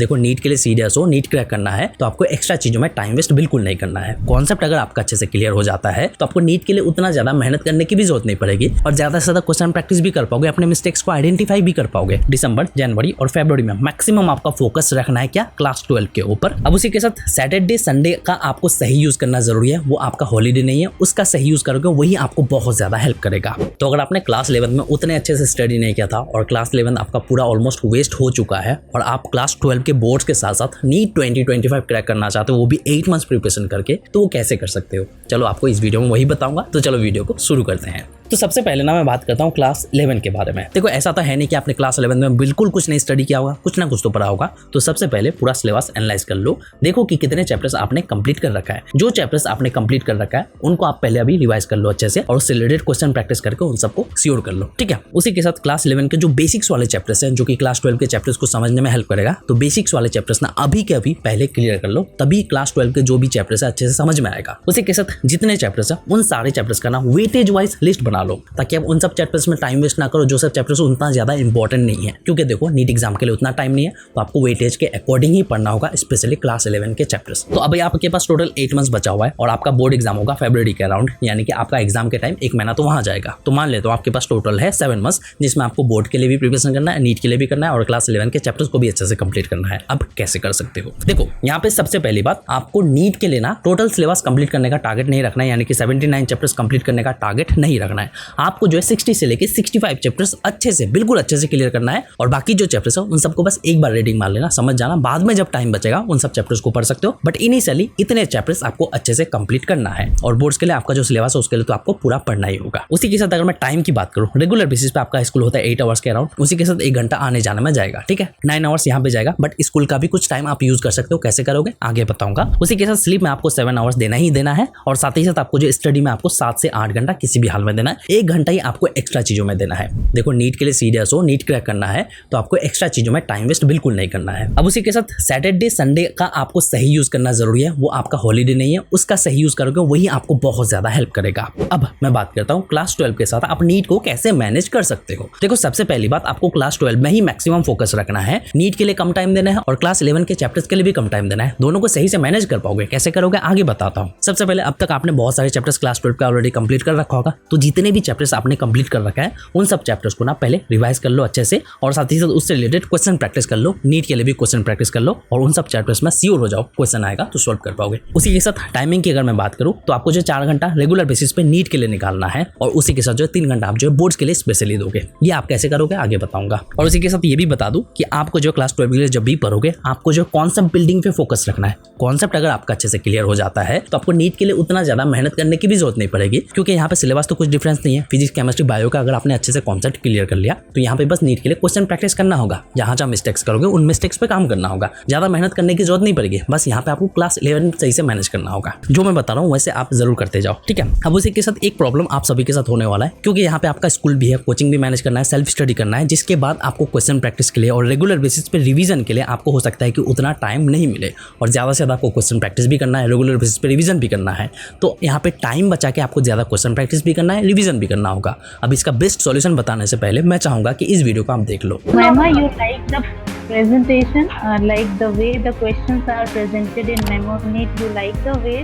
देखो नीट के लिए सीरियस हो, नीट क्रैक करना है तो आपको एक्स्ट्रा चीजों में टाइम वेस्ट बिल्कुल नहीं करना है। कॉन्सेप्ट अगर आपका अच्छे से क्लियर हो जाता है तो आपको नीट के लिए उतना ज्यादा मेहनत करने की भी जरूरत नहीं पड़ेगी और ज्यादा से ज्यादा क्वेश्चन प्रैक्टिस भी कर पाओगे, अपने मिस्टेक्स को आइडेंटिफाई भी कर पाओगे। दिसंबर, जनवरी और फरवरी में मैक्सिमम आपका फोकस रखना है क्या, क्लास 12 के ऊपर। अब उसी के साथ सैटरडे संडे का आपको सही यूज करना जरूरी है, वो आपका हॉलीडे नहीं है, उसका सही यूज करोगे वही आपको बहुत ज्यादा हेल्प करेगा। तो अगर आपने क्लास 11 में उतने अच्छे से स्टडी नहीं किया था और क्लास 11 आपका पूरा ऑलमोस्ट वेस्ट हो चुका है और आप क्लास 12 के बोर्ड्स के साथ साथ नीट 2025 क्रैक करना चाहते हो, वो भी 8 मंथ्स प्रिपरेशन करके, तो वो कैसे कर सकते हो, चलो आपको इस वीडियो में वही बताऊंगा। तो चलो वीडियो को शुरू करते हैं। तो सबसे पहले ना मैं बात करता हूँ क्लास 11 के बारे में। देखो ऐसा तो है नहीं कि आपने क्लास 11 में बिल्कुल कुछ नहीं स्टडी किया होगा, कुछ ना कुछ तो पढ़ा होगा। तो सबसे पहले पूरा सिलेबस एनालाइज कर लो, देखो कि कितने चैप्टर्स आपने कंप्लीट कर रखा है। जो चैप्टर्स आपने कंप्लीट कर रखा है उनको आप पहले अभी रिवाइज कर लो अच्छे से और उससे रिलेटेड क्वेश्चन प्रैक्टिस करके उन सबको श्योर कर लो, ठीक है। उसी के साथ क्लास 11 के जो बेसिक्स वाले चैप्टर्स हैं, जो कि क्लास 12 के चैप्टर्स को समझने में हेल्प करेगा, तो बेसिक्स वाले चैप्टर्स ना अभी के अभी पहले क्लियर कर लो, तभी क्लास 12 के जो भी चैप्टर्स है अच्छे से समझ में आएगा। उसी के साथ जितने चैप्टर्स है उन सारे चैप्टर्स का ना वेटेज वाइज लिस्ट बना लो, ताकि आप उन सब चैप्टर्स में टाइम वेस्ट ना करो जो सब चैप्टर्स उतना ज्यादा इंपॉर्टेंट नहीं है। क्योंकि देखो नीट एग्जाम के लिए उतना टाइम नहीं है, तो आपको वेटेज के अकॉर्डिंग ही पढ़ना होगा, स्पेशली क्लास 11 के चैप्टर्स। तो अभी आपके पास टोटल 8 मंथ्स बचा हुआ है और आपका बोर्ड एग्जाम होगा फरवरी के अराउंड, यानी कि आपका एग्जाम के टाइम 1 महीना तो वहां जाएगा। तो मान ले तो आपके पास टोटल है 7 मंथ्स, जिसमें आपको बोर्ड के लिए भी प्रिपरेशन करना है, नीट के लिए भी करना है और क्लास 11 के चैप्टर्स को भी अच्छे से कंप्लीट करना है। अब कैसे कर सकते हो, देखो यहाँ पे सबसे पहली बात, आपको नीट के लिए ना टोटल सिलेबस कंप्लीट करने का टारगेट नहीं रखना है, यानी कि 79 चैप्टर्स कंप्लीट करने का टारगेट नहीं रखना है। आपको जो है 60 से लेके 65 चैप्टर्स अच्छे से, बिल्कुल अच्छे से क्लियर करना है और बाकी जो चैप्टर्स है उन सबको बस एक बार रीडिंग मार लेना, समझ जाना, बाद में जब टाइम बचेगा उन सब चैप्टर्स को पढ़ सकते हो। बट इनिशियली इतने चैप्टर्स आपको अच्छे से कंप्लीट करना है और बोर्ड्स के लिए आपका जो सिलेबस है उसके लिए तो आपको पूरा पढ़ना ही होगा। उसी के साथ अगर मैं टाइम की बात करूं, रेगुलर बेसिस पे आपका स्कूल होता है 8 आवर्स के अराउंड, उसी के साथ 1 घंटा आने जाने में जाएगा, ठीक है। 9 आवर्स यहाँ पे जाएगा, बट स्कूल का भी कुछ टाइम आप यूज कर सकते हो, कैसे करोगे आगे बताऊंगा। उसी के साथ स्लीप में आपको 7 आवर्स देना ही देना है और साथ ही साथ आपको जो स्टडी में आपको 7 से 8 घंटा किसी भी हाल में देना है, 1 घंटा ही आपको एक्स्ट्रा चीजों में देना है। देखो नीट के लिए सीरियस हो, नीट क्रैक करना है तो आपको एक्स्ट्रा चीजों में टाइम वेस्ट बिल्कुल नहीं करना है। अब उसी के साथ सैटरडे संडे का आपको सही यूज करना जरूरी है, वो आपका हॉलीडे नहीं है, उसका सही यूज करोगे वही आपको बहुत ज्यादा हेल्प करेगा। अब मैं बात करता हूँ क्लास 12 के साथ आप नीट को कैसे मैनेज कर सकते हो। देखो सबसे पहली बात, आपको क्लास 12 में ही मैक्सिमम फोकस रखना है, नीट के लिए कम टाइम देना है और क्लास 11 के चैप्टर्स के लिए भी कम टाइम देना है। दोनों को सही से मैनेज कर पाओगे, कैसे करोगे आगे बताता हूँ। सबसे पहले अब तक आपने बहुत सारे चैप्टर्स क्लास 12 का ऑलरेडी कंप्लीट कर रखा होगा, तो जितने भी चैप्टर्स आपने कंप्लीट कर रखा है उन सब चैप्टर्स को ना पहले रिवाइज कर लो अच्छे से और साथ ही साथ उससे रिलेटेड क्वेश्चन प्रैक्टिस कर लो, नीट के लिए भी क्वेश्चन प्रैक्टिस कर लो और उन सब चैप्टर्स में श्योर हो जाओ क्वेश्चन आएगा तो सॉल्व कर पाओगे। उसी के साथ टाइमिंग की अगर मैं बात करूं तो आपको जो 4 घंटा रेगुलर बेसिस पे नीट के लिए निकालना है और उसी के साथ जो 3 घंटा आप जो बोर्ड्स के लिए स्पेशली दोगे। ये आप कैसे करोगे आगे बताऊंगा। और उसी के साथ ये भी बता दूं कि आपको जो क्लास 12 के लिए जब भी पढ़ोगे आपको जो कॉन्सेप्ट बिल्डिंग पे फोकस रखना है। कॉन्सेप्ट अगर आपका अच्छे से क्लियर हो जाता है तो आपको नीट के लिए उतना ज्यादा मेहनत करने की भी जरूरत नहीं पड़ेगी, क्योंकि यहाँ पे सिलेबस तो कुछ डिफरेंस नहीं है। फिजिक्स, केमिस्ट्री, बायो का अगर आपने अच्छे से कॉन्सेप्ट क्लियर कर लिया तो यहाँ पे बस नीट के लिए क्वेश्चन प्रैक्टिस करना होगा। जहाँ जहाँ मिस्टेक्स करोगे उन मिस्टेक्स पे काम करना होगा, ज्यादा मेहनत करने की जरूरत नहीं पड़ेगी। बस यहाँ पे आपको क्लास 11 सही से मैनेज करना होगा। जो मैं बता रहा हूँ वैसे आप जरूर करते जाओ, ठीक है। अब उसी के साथ एक प्रॉब्लम आप सभी के साथ होने वाला है, क्योंकि यहाँ पे आपका स्कूल भी है, कोचिंग भी मैनेज करना है, सेल्फ स्टडी करना है, जिसके बाद आपको क्वेश्चन प्रैक्टिस के लिए और रेगुलर बेसिस पे रिवीजन के लिए आपको हो सकता है कि उतना टाइम नहीं मिले और ज्यादा से ज्यादा आपको क्वेश्चन प्रैक्टिस भी करना है, रेगुलर बेसिस पे रिवीजन भी करना है। तो यहाँ पे टाइम बचा के आपको ज्यादा क्वेश्चन प्रैक्टिस भी करना है, रिवीजन भी करना होगा। अब इसका बेस्ट सॉल्यूशन बताने से पहले मैं चाहूंगा कि इस वीडियो को आप देख लो। Mama, you like the presentation, like the way the questions are presented in Memo Neat. You like the way.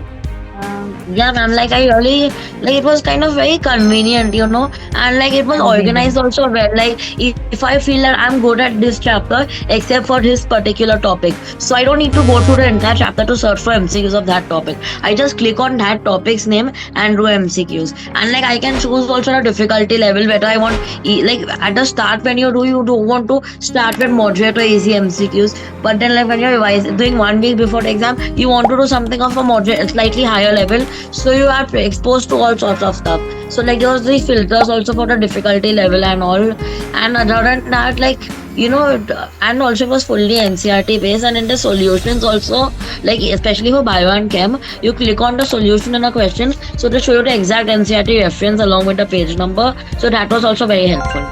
Yeah, ma'am. Like I really like it was kind of very convenient, you know, and like it was organized also well. Like if I feel that I'm good at this chapter, except for this particular topic, so I don't need to go through the entire chapter to search for MCQs of that topic. I just click on that topic's name and do MCQs, and like I can choose also the difficulty level whether I want. Like at the start when you do want to start with moderate or easy MCQs, but then like when you're doing 1 week before the exam, you want to do something of a moderate, slightly higher level, so you are exposed to all sorts of stuff. So like there was these filters also for the difficulty level and all, and other than that, like you know, and also it was fully NCERT based, and in the solutions also, like especially for bio and chem, you click on the solution and a question, so they show you the exact NCERT reference along with the page number, so that was also very helpful.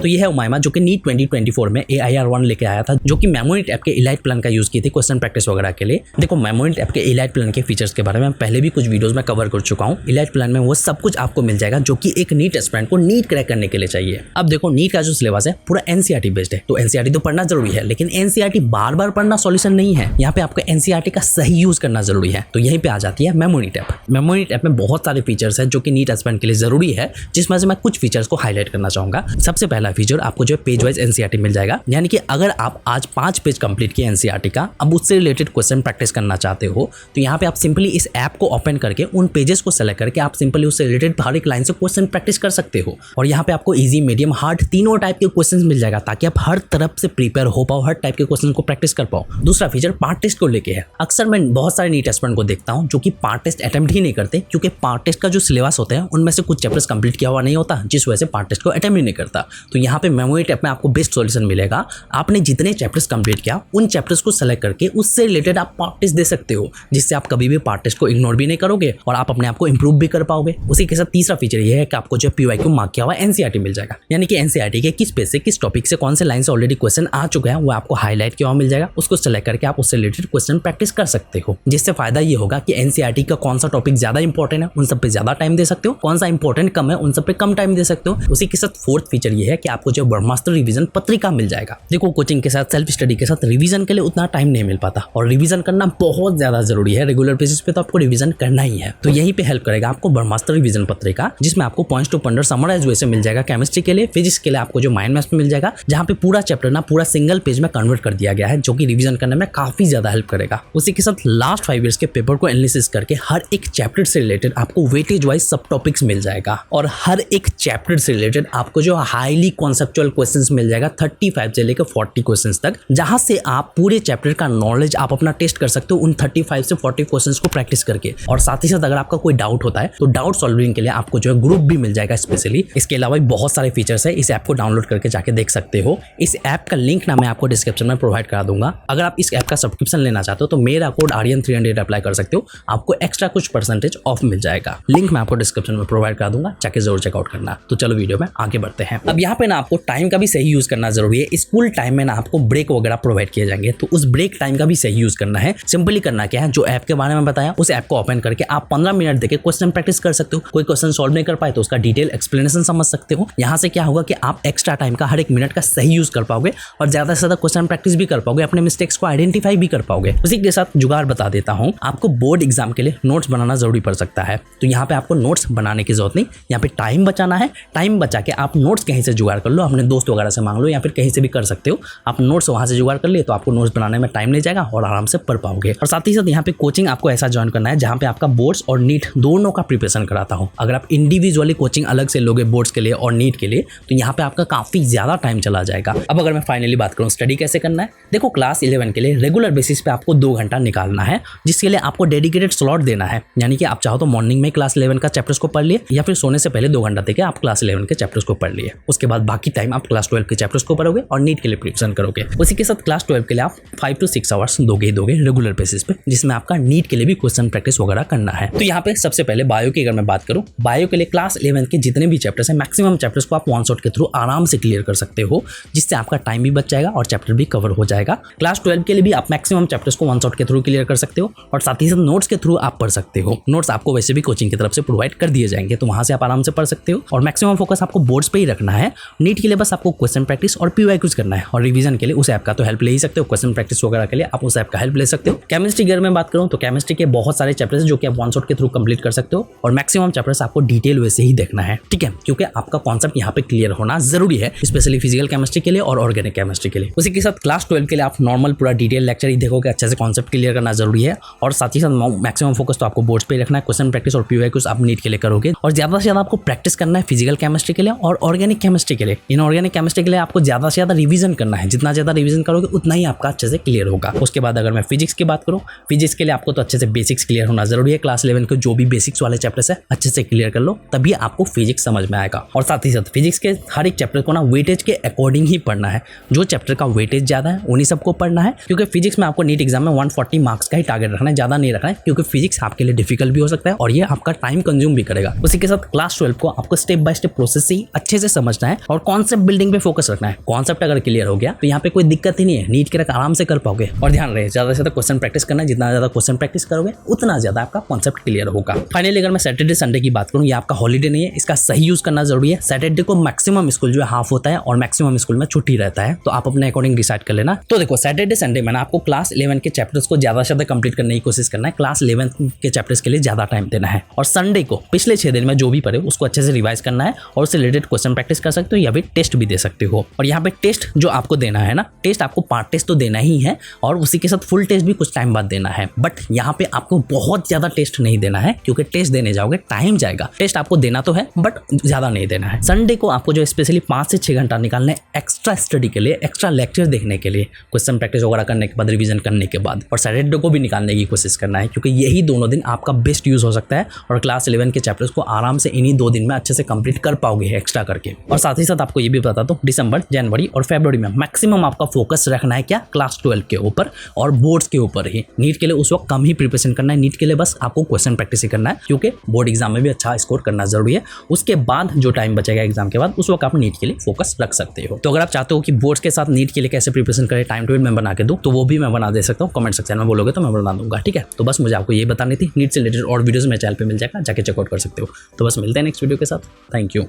तो ये है उमाइमा जो कि NEET 2024 में AIR1 लेके आया था, जो कि मेमोरी टैब के इलाइट प्लान का यूज की थी क्वेश्चन प्रैक्टिस वगैरह के लिए। देखो मेमोरी टैब के इलाइट प्लान के फीचर्स के बारे में पहले भी कुछ वीडियोस में कवर कर चुका हूँ। इलाइट प्लान में वो सब कुछ आपको मिल जाएगा जो कि एक नीट एस्पिरेंट को नीट क्रैक करने के लिए चाहिए। अब देखो नीट का जो सिलेबस है पूरा NCERT बेस्ड है, तो NCERT तो पढ़ना जरूरी है, लेकिन NCERT बार बार पढ़ना सॉल्यूशन नहीं है। यहाँ पे आपको NCERT का सही यूज करना जरूरी है। तो यहीं पे आ जाती है मेमोरी टैब। मेमोरी टैब में बहुत सारे फीचर्स है जो कि नीट एस्पिरेंट के लिए जरूरी है, जिसमें से मैं कुछ फीचर्स को हाईलाइट करना चाहूंगा। सबसे पहला फीचर आपको जो पेज वाइज NCERT मिल जाएगा, यानी कि अगर आप आज 5 पेज कंप्लीट किए NCERT का, अब उससे रिलेटेड क्वेश्चन प्रैक्टिस करना चाहते हो, तो यहाँ पे आप सिंपली इस ऐप को ओपन करके उन पेजेस को सेलेक्ट करके आप सिंपली उससे रिलेटेड हर एक लाइन से क्वेश्चन प्रैक्टिस कर सकते हो। और यहाँ पे आपको इजी, मीडियम, हार्ड तीनों टाइप के क्वेश्चंस मिल जाएगा, ताकि आप हर तरफ से प्रिपेयर हो पाओ, हर टाइप के क्वेश्चन को प्रैक्टिस कर पाओ। दूसरा फीचर पार्ट टेस्ट को लेके है। अक्सर मैं बहुत सारे नीट एस्पिरेंट को देखता हूँ जो कि पार्ट टेस्ट अटेम्प्ट ही नहीं करते, क्योंकि पार्ट टेस्ट का जो सिलेबस होता है उनमें से कुछ चैप्टर्स कंप्लीट किया हुआ नहीं होता, जिस वजह से पार्ट टेस्ट को अटेम्प्ट ही नहीं करता। तो यहाँ पे मेमोरी टैब में आपको बेस्ट सॉल्यूशन मिलेगा। आपने जितने चैप्टर्स कंप्लीट किया उन चैप्टर्स को सेलेक्ट करके उससे रिलेटेड आप पार्ट टेस्ट दे सकते हो, जिससे आप कभी भी पार्ट टेस्ट को इग्नोर भी नहीं करोगे और आप अपने आप को इंप्रूव भी कर पाओगे। उसी के साथ तीसरा फीचर ये है कि आपको जो PYQ मार्क किया हुआ NCERT मिल जाएगा, यानी कि NCERT के किस पेज से, किस टॉपिक से, कौन से लाइन से ऑलरेडी क्वेश्चन आ चुका है वो आपको हाईलाइट किया हुआ मिल जाएगा। उसको सेलेक्ट करके आप उससे रिलेटेड क्वेश्चन प्रैक्टिस कर सकते हो, जिससे फायदा ये होगा कि NCERT का कौन सा टॉपिक ज्यादा इंपॉर्टेंट है उन सब पे ज्यादा टाइम दे सकते हो, कौन सा इंपॉर्टेंट कम है उन सब पे कम टाइम दे सकते हो। उसी के साथ फोर्थ फीचर ये है कि आपको जो ब्रह्मास्त्र रिवीजन पत्रिका मिल जाएगा। देखो कोचिंग के साथ, सेल्फ स्टडी के साथ रिवीजन के लिए उतना टाइम नहीं मिल पाता, और रिवीजन करना बहुत ज्यादा जरूरी है। रेगुलर बेसिस पे तो आपको रिवीजन करना ही है। तो यहीं पे हेल्प करेगा आपको ब्रह्मास्त्र रिवीजन पत्रिका, जिसमें आपको पॉइंट्स टू पॉइंट समराइज वैसे मिल जाएगा। केमिस्ट्री के लिए, फिजिक्स के लिए आपको जो माइंड मैप्स मिल जाएगा, जहाँ पे पूरा चैप्टर ना पूरा सिंगल पेज में कन्वर्ट कर दिया गया है, जो कि रिवीजन करने में काफी ज्यादा हेल्प करेगा। उसी के साथ लास्ट 5 ईयर्स के पेपर को एनालिसिस करके हर एक चैप्टर से रिलेटेड आपको वेटेज वाइज सब टॉपिक्स मिल जाएगा, और हर एक चैप्टर से रिलेटेड आपको जो हाईली कॉन्सेप्चुअल क्वेश्चंस मिल जाएगा 35 से लेकर 40 क्वेश्चंस तक, जहां से आप पूरे चैप्टर का नॉलेज आप अपना टेस्ट कर सकते हो उन 35 से 40 क्वेश्चंस को प्रैक्टिस करके। और साथ ही साथ अगर आपका कोई डाउट होता है तो डाउट सॉल्विंग के लिए आपको जो है ग्रुप भी मिल जाएगा स्पेशली। इसके अलावा बहुत सारे फीचर्स है, इस ऐप को डाउनलोड करके जाके देख सकते हो। इस ऐप का लिंक ना मैं आपको डिस्क्रिप्शन में प्रोवाइड करा दूंगा। अगर आप इस ऐप का सब्सक्रिप्शन लेना चाहते हो तो मेरा कोड ARYAN300 अप्लाई कर सकते हो, आपको एक्स्ट्रा कुछ परसेंटेज ऑफ मिल जाएगा। लिंक मैं आपको डिस्क्रिप्शन में प्रोवाइड करा दूंगा, जाके जरूर चेकआउट करना। तो चलो वीडियो में आगे बढ़ते हैं। अब यहाँ पे ना आपको टाइम का भी सही यूज करना जरूरी है। स्कूल टाइम में ना आपको ब्रेक वगैरह प्रोवाइड किए जाएंगे, तो उस ब्रेक टाइम का भी सही यूज करना है। सिंपली करना क्या है, जो ऐप के बारे में बताया उस ऐप को ओपन करके आप 15 मिनट देके क्वेश्चन प्रैक्टिस कर सकते हो। कोई क्वेश्चन सॉल्व नहीं कर पाए तो उसका डिटेल एक्सप्लेनेशन समझ सकते हो। यहाँ से क्या होगा कि आप एक्स्ट्रा टाइम का हर एक मिनट का सही यूज कर पाओगे और ज्यादा से ज्यादा क्वेश्चन प्रैक्टिस भी कर पाओगे, अपने मिस्टेक्स को आइडेंटिफाई भी कर पाओगे। उसी के साथ जुगाड़ बता देता हूँ, आपको बोर्ड एग्जाम के लिए नोट्स बनाना जरूरी पड़ सकता है। तो यहाँ पे आपको नोट्स बनाने की जरूरत नहीं, यहाँ पे टाइम बचाना है। टाइम बचा के आप नोट्स कहीं से जुगाड़ कर लो, अपने दोस्त वगैरह से मांग लो, या फिर कहीं से भी कर सकते हो। आप नोट्स वहां से जुगाड़ कर लिए तो आपको नोट्स बनाने में टाइम नहीं जाएगा और आराम से पढ़ पाओगे। और साथ ही साथ यहाँ पे कोचिंग आपको ऐसा ज्वाइन करना है जहाँ पे आपका बोर्ड्स और नीट दोनों का प्रिपरेशन कराता हूँ। अगर आप इंडिविजुअली कोचिंग अलग से लोगे बोर्ड्स के लिए और नीट के लिए, तो यहाँ पे आपका काफी ज्यादा टाइम चला जाएगा। अब अगर मैं फाइनली बात करूँ स्टडी कैसे करना है, देखो क्लास 11 के लिए रेगुलर बेसिस पे आपको 2 घंटा निकालना है, जिसके लिए आपको डेडिकेटेड स्लॉट देना है। यानी कि आप चाहो तो मॉर्निंग में क्लास 11 का चैप्टर्स को पढ़ लिए, या फिर सोने से पहले 2 घंटा देके आप क्लास 11 के चैप्टर्स को पढ़ लिए। उसके बाद बाकी टाइम आप क्लास 12 के चैप्टर्स को पढ़ोगे और नीट के लिए प्रिपरेशन करोगे। उसी के साथ क्लास 12 के लिए आप 5 to 6 आवर्स दोगे रेगुलर बेसिस पे, जिसमें आपका नीट के लिए भी क्वेश्चन प्रैक्टिस वगैरह करना है। तो यहाँ पे सबसे पहले बायो की अगर मैं बात करूँ, बायो के लिए क्लास 11 के जितने भी चैप्टर्स हैं, मैक्सिमम चैप्टर्स को आप वन शॉट के थ्रू आराम से क्लियर कर सकते हो, जिससे आपका टाइम भी बच जाएगा और चैप्टर भी कवर हो जाएगा। क्लास 12 के लिए भी आप मैक्सिमम चैप्टर्स को वन शॉट के थ्रू क्लियर कर सकते हो, और साथ ही साथ नोट्स के थ्रू आप पढ़ सकते हो। नोट्स आपको वैसे भी कोचिंग की तरफ से प्रोवाइड कर दिए जाएंगे, तो वहां से आप आराम से पढ़ सकते हो। और मैक्सिमम फोकस आपको बोर्ड्स पे ही रखना है। नीट के लिए बस आपको क्वेश्चन प्रैक्टिस और PYQs करना है, और रिवीजन के लिए उस ऐप का तो हेल्प ले ही सकते हो। क्वेश्चन प्रैक्टिस वगैरह के लिए आप उस ऐप का हेल्प ले सकते हो। केमिस्ट्री की अगर मैं बात करूँ तो केमिस्ट्री के बहुत सारे चैप्टर्स जो कि आप वन शॉट के थ्रू कंप्लीट कर सकते हो, और मैक्सिमम चैप्टर्स आपको डिटेल वैसे ही देखना है, ठीक है, क्योंकि आपका कॉन्सेप्ट यहाँ पे क्लियर होना जरूरी है, स्पेशली फिजिकल केमिस्ट्री के लिए और ऑर्गेनिक केमिस्ट्री के लिए। उसी के साथ क्लास 12 के लिए आप नॉर्मल पूरा डिटेल लेक्चर ही देखोगे, अच्छे से कॉन्सेप्ट क्लियर करना जरूरी है। और साथ ही साथ मैक्सिमम फोकस तो आपको बोर्ड्स पे रखना है। क्वेश्चन प्रैक्टिस और PYQs आप नीट के लिए करोगे, और ज्यादा से ज्यादा आपको प्रैक्टिस करना है फिजिकल केमिस्ट्री के लिए और ऑर्गेनिक केमिस्ट्री के लिए। इन ऑर्गेनिक केमिस्ट्री के लिए आपको ज्यादा से ज्यादा रिवीजन करना है। जितना ज्यादा रिवीजन करोगे उतना ही आपका अच्छे से क्लियर होगा। उसके बाद अगर मैं फिजिक्स की बात करूँ, फिजिक्स के लिए आपको तो अच्छे से बेसिक्स क्लियर होना जरूरी है। क्लास 11 के जो भी बेसिक्स वाले चैप्टर्स है अच्छे से क्लियर कर लो, तभी आपको फिजिक्स समझ में आएगा। और साथ ही साथ फिजिक्स के हर एक चैप्टर को ना वेटेज के अकॉर्डिंग ही पढ़ना है। जो चैप्टर का वेटेज ज्यादा है उन्हीं सबको पढ़ना है, क्योंकि फिजिक्स में आपको नीट एग्जाम में 140 मार्क्स का ही टारगेट रखना है, ज्यादा नहीं रखना है, क्योंकि फिजिक्स आपके लिए डिफिकल्ट भी हो सकता है और ये आपका टाइम कंज्यूम भी करेगा। उसी के साथ क्लास 12 को आपको स्टेप बाय स्टेप प्रोसेस से ही अच्छे से समझना है और कॉन्सेप्ट बिल्डिंग पे फोकस रखना है। कॉन्सेप्ट अगर क्लियर हो गया तो यहाँ पे कोई दिक्कत ही नहीं है, नीट क्रैक आराम से कर पाओगे। और ध्यान रहे ज्यादा से ज्यादा क्वेश्चन प्रैक्टिस करना है, जितना ज्यादा क्वेश्चन प्रैक्टिस करोगे उतना ज्यादा आपका कॉन्सेप्ट क्लियर होगा। फाइनली अगर मैं सैटरडे संडे की बात करूँ, ये आपका हॉलीडे नहीं है, इसका सही यूज करना जरूरी है। सैटरडे को मैक्सिमम स्कूल जो है हाफ होता है और मैक्सिमम स्कूल में छुट्टी रहता है, तो आप अपने अकॉर्डिंग डिसाइड कर लेना। तो देखो सैटरडे संडे मैंने आपको क्लास 11 के चैप्टर्स को ज्यादा से ज्यादा कंप्लीट करने की कोशिश करना है, क्लास 11 के चैप्टर्स के लिए ज्यादा टाइम देना है। और संडे को पिछले 6 दिन में जो भी पढ़े उसको अच्छे से रिवाइज करना है और उससे रिलेटेड क्वेश्चन प्रैक्टिस कर सकते हो या फिर टेस्ट भी दे सकते हो। और यहाँ पे टेस्ट जो आपको देना है ना, टेस्ट आपको पार्ट टेस्ट तो देना ही है और उसी के साथ फुल टेस्ट भी कुछ टाइम बाद देना है। बट यहाँ पे आपको बहुत ज्यादा टेस्ट नहीं देना है, क्योंकि टेस्ट देने जाओगे टाइम जाएगा। टेस्ट आपको देना तो है बट ज्यादा नहीं देना है। संडे को आपको जो स्पेशली 5 से 6 घंटा निकालना है एक्स्ट्रा स्टडी के लिए, एक्स्ट्रा लेक्चर देखने के लिए, क्वेश्चन प्रैक्टिस वगैरह करने के बाद, रिवीजन करने के बाद। और सैटरडे को भी निकालने की कोशिश करना है, क्योंकि यही दोनों दिन आपका बेस्ट यूज हो सकता है और क्लास 11 के चैप्टर्स को आराम से इन्हीं 2 दिन में अच्छे से कंप्लीट कर पाओगे एक्स्ट्रा करके। और साथ ही साथ आपको ये भी बता दूं, दिसंबर, जनवरी और फरवरी में मैक्सिमम आपका फोकस रखना है क्या, क्लास 12 के ऊपर और बोर्ड्स के ऊपर ही। नीट के लिए उस वक्त कम ही प्रिपरेशन करना है, नीट के लिए बस आपको क्वेश्चन प्रैक्टिस ही करना है, क्योंकि बोर्ड एग्जाम में भी अच्छा स्कोर करना जरूरी है। उसके बाद जो टाइम बचेगा एग्जाम के बाद, उस वक्त आप नीट के लिए फोकस रख सकते हो। तो अगर आप चाहते हो कि बोर्ड्स के साथ नीट के लिए कैसे प्रिपरेशन करें, टाइम टेबल मैं बना के दूं, तो वो भी मैं बना दे सकता हूँ। कमेंट सेक्शन में बोलोगे तो मैं बना दूंगा, ठीक है। तो बस मुझे आपको ये बतानी थी, नीट से रिलेटेड और वीडियोस मेरे चैनल पे मिल जाएगा, जाके चेकआउट कर सकते हो। तो बस मिलते हैं नेक्स्ट वीडियो के साथ। Thank you.